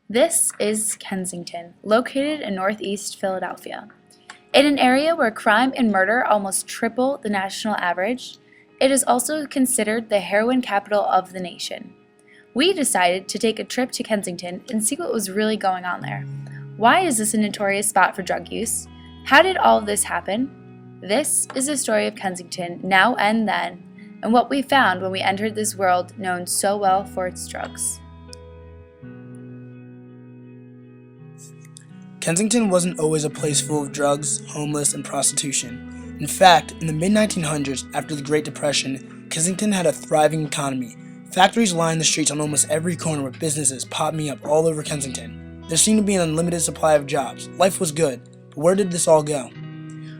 This is Kensington, located in northeast Philadelphia. In an area where crime and murder almost triple the national average, it is also considered the heroin capital of the nation. We decided to take a trip to Kensington and see what was really going on there. Why is this a notorious spot for drug use? How did all of this happen? This is the story of Kensington now and then, and what we found when we entered this world known so well for its drugs. Kensington wasn't always a place full of drugs, homeless, and prostitution. In fact, in the mid-1900s, after the Great Depression, Kensington had a thriving economy. Factories lined the streets on almost every corner with businesses popping up all over Kensington. There seemed to be an unlimited supply of jobs. Life was good. But where did this all go?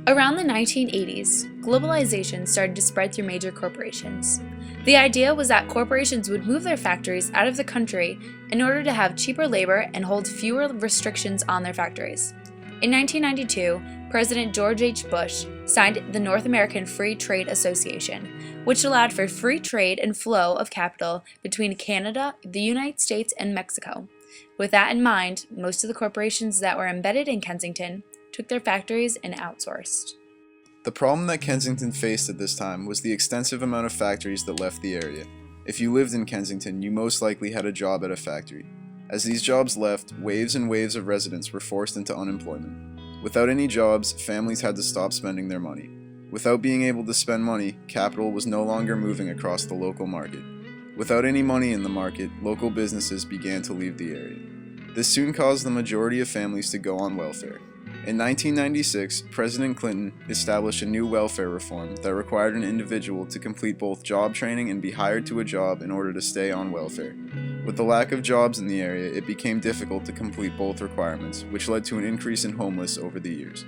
Around the 1980s, globalization started to spread through major corporations. The idea was that corporations would move their factories out of the country in order to have cheaper labor and hold fewer restrictions on their factories. In 1992, President George H. Bush signed the North American Free Trade Association, which allowed for free trade and flow of capital between Canada, the United States, and Mexico. With that in mind, most of the corporations that were embedded in Kensington took their factories and outsourced. The problem that Kensington faced at this time was the extensive amount of factories that left the area. If you lived in Kensington, you most likely had a job at a factory. As these jobs left, waves and waves of residents were forced into unemployment. Without any jobs, families had to stop spending their money. Without being able to spend money, capital was no longer moving across the local market. Without any money in the market, local businesses began to leave the area. This soon caused the majority of families to go on welfare. In 1996, President Clinton established a new welfare reform that required an individual to complete both job training and be hired to a job in order to stay on welfare. With the lack of jobs in the area, it became difficult to complete both requirements, which led to an increase in homeless over the years.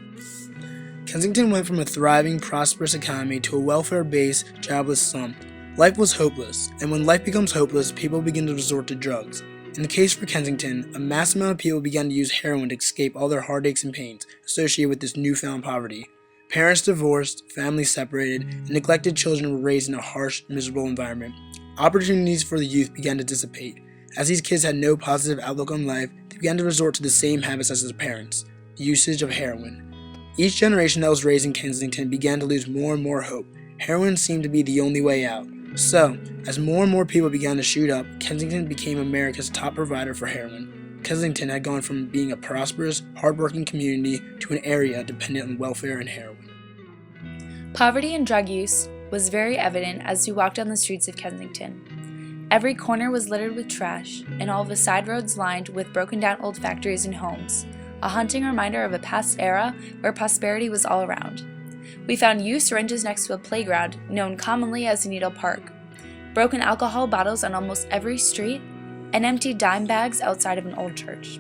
Kensington went from a thriving, prosperous economy to a welfare-based, jobless slump. Life was hopeless, and when life becomes hopeless, people begin to resort to drugs. In the case for Kensington, a mass amount of people began to use heroin to escape all their heartaches and pains associated with this newfound poverty. Parents divorced, families separated, and neglected children were raised in a harsh, miserable environment. Opportunities for the youth began to dissipate. As these kids had no positive outlook on life, they began to resort to the same habits as their parents, the usage of heroin. Each generation that was raised in Kensington began to lose more and more hope. Heroin seemed to be the only way out. So, as more and more people began to shoot up, Kensington became America's top provider for heroin. Kensington had gone from being a prosperous, hardworking community to an area dependent on welfare and heroin. Poverty and drug use was very evident as we walked down the streets of Kensington. Every corner was littered with trash, and all of the side roads lined with broken down old factories and homes, a haunting reminder of a past era where prosperity was all around. We found used syringes next to a playground known commonly as Needle Park, broken alcohol bottles on almost every street, and empty dime bags outside of an old church.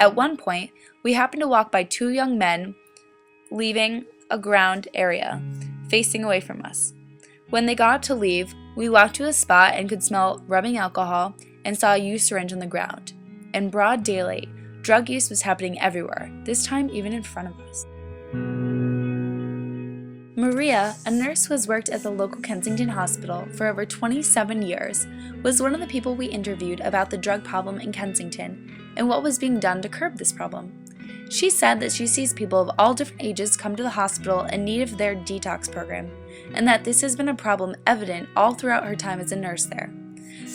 At one point, we happened to walk by two young men leaving a ground area, facing away from us. When they got to leave, we walked to a spot and could smell rubbing alcohol and saw a used syringe on the ground. In broad daylight, drug use was happening everywhere, this time even in front of us. Maria, a nurse who has worked at the local Kensington hospital for over 27 years, was one of the people we interviewed about the drug problem in Kensington and what was being done to curb this problem. She said that she sees people of all different ages come to the hospital in need of their detox program, and that this has been a problem evident all throughout her time as a nurse there.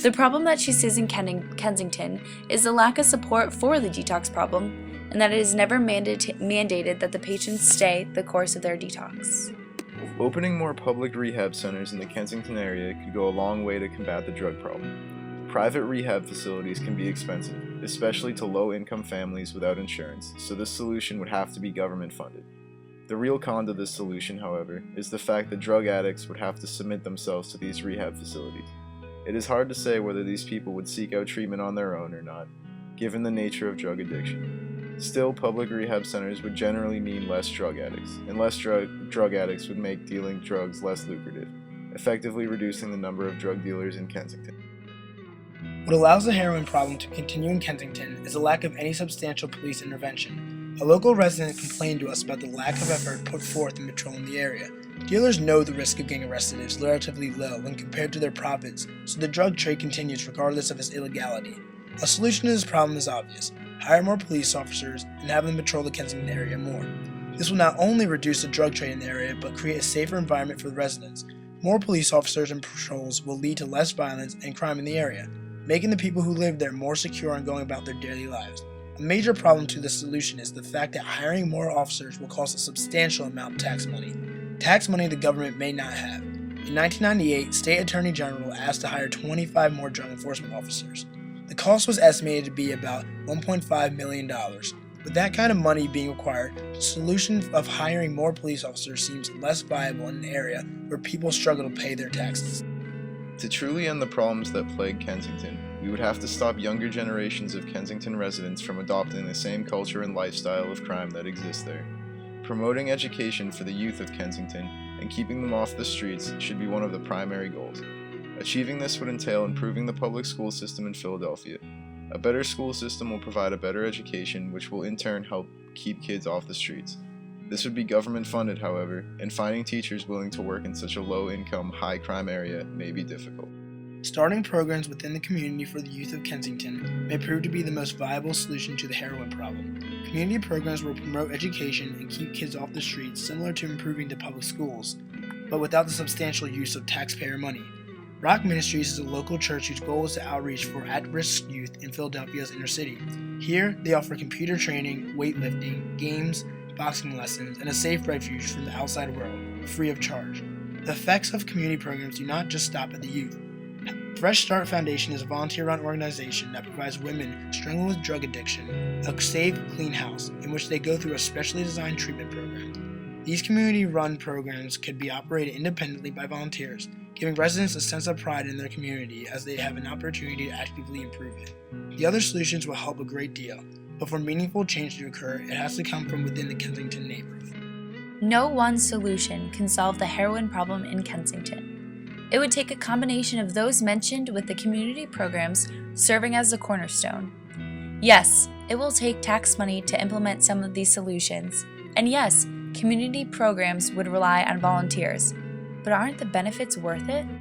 The problem that she sees in Kensington is the lack of support for the detox problem, and that it is never mandated that the patients stay the course of their detox. Opening more public rehab centers in the Kensington area could go a long way to combat the drug problem. Private rehab facilities can be expensive, especially to low-income families without insurance, so this solution would have to be government-funded. The real con to this solution, however, is the fact that drug addicts would have to submit themselves to these rehab facilities. It is hard to say whether these people would seek out treatment on their own or not, given the nature of drug addiction. Still, public rehab centers would generally mean less drug addicts, and less drug addicts would make dealing drugs less lucrative, effectively reducing the number of drug dealers in Kensington. What allows the heroin problem to continue in Kensington is the lack of any substantial police intervention. A local resident complained to us about the lack of effort put forth in patrolling the area. Dealers know the risk of getting arrested is relatively low when compared to their profits, so the drug trade continues regardless of its illegality. A solution to this problem is obvious. hire more police officers, and have them patrol the Kensington area more. This will not only reduce the drug trade in the area, but create a safer environment for the residents. More police officers and patrols will lead to less violence and crime in the area, making the people who live there more secure in going about their daily lives. A major problem to this solution is the fact that hiring more officers will cost a substantial amount of tax money the government may not have. In 1998, State Attorney General asked to hire 25 more drug enforcement officers. The cost was estimated to be about $1.5 million. With that kind of money being required, the solution of hiring more police officers seems less viable in an area where people struggle to pay their taxes. To truly end the problems that plague Kensington, we would have to stop younger generations of Kensington residents from adopting the same culture and lifestyle of crime that exists there. Promoting education for the youth of Kensington and keeping them off the streets should be one of the primary goals. Achieving this would entail improving the public school system in Philadelphia. A better school system will provide a better education, which will in turn help keep kids off the streets. This would be government funded, however, and finding teachers willing to work in such a low-income, high-crime area may be difficult. Starting programs within the community for the youth of Kensington may prove to be the most viable solution to the heroin problem. Community programs will promote education and keep kids off the streets, similar to improving the public schools, but without the substantial use of taxpayer money. Rock Ministries is a local church whose goal is to outreach for at-risk youth in Philadelphia's inner city. Here, they offer computer training, weightlifting, games, boxing lessons, and a safe refuge from the outside world, free of charge. The effects of community programs do not just stop at the youth. Fresh Start Foundation is a volunteer-run organization that provides women struggling with drug addiction a safe, clean house in which they go through a specially designed treatment program. These community-run programs could be operated independently by volunteers, giving residents a sense of pride in their community as they have an opportunity to actively improve it. The other solutions will help a great deal, but for meaningful change to occur, it has to come from within the Kensington neighborhood. No one solution can solve the heroin problem in Kensington. It would take a combination of those mentioned with the community programs serving as the cornerstone. Yes, it will take tax money to implement some of these solutions. And yes, community programs would rely on volunteers. But aren't the benefits worth it?